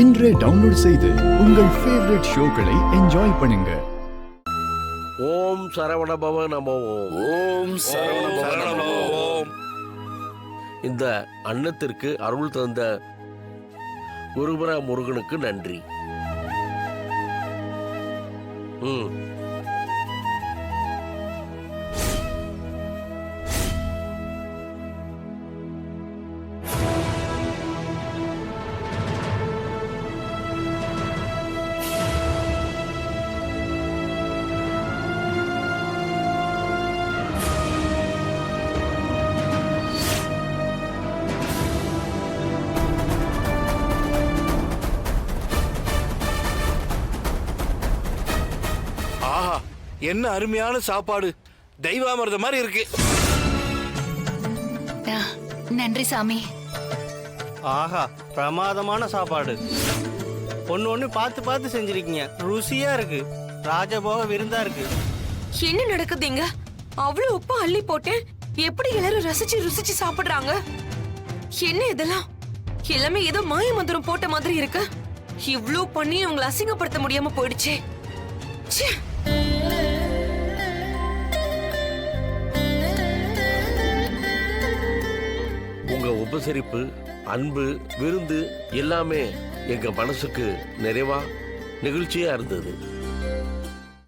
இன்றே டவுன்லோட் செய்து உங்கள் ஃபேவரட் ஷோக்களை என்ஜாய் பண்ணுங்க. ஓம் சரவணபவ நமோ. ஓம் சரவணபவ நமோ. இந்த அன்னத்திற்கு அருள் தந்த குருபர முருகனுக்கு நன்றி. ஆஹா, என்ன அருமையான சாப்பாடு, தெய்வாமிர்த மாதிரி இருக்கு. நன்றி சாமி. ஆஹா, பிரமாதமான சாப்பாடு. ஒன்னு பார்த்து பார்த்து செஞ்சிருக்கீங்க. ருசியா இருக்கு. ராஜபோக விருந்தா இருக்கு. என்ன நடக்குதுங்க? அவ்வளவு உப்பு அள்ளி போட்டு எப்படி எல்லாரும் ரசிச்சு ருசிச்சு சாப்பிடுறாங்க? என்ன இதெல்லாம்? எல்லாமே ஏதோ மாய மந்திரம் போட்ட மாதிரி இருக்கு. இவ்ளோ பண்ணி உங்களை அசிங்கப்படுத்த முடியாம போயிடுச்சே. ச்சே. உங்க உபசரிப்பு, அன்பு, விருந்து எல்லாமே எங்க மனசுக்கு நிறைவா நெகிழ்ச்சியா இருந்தது.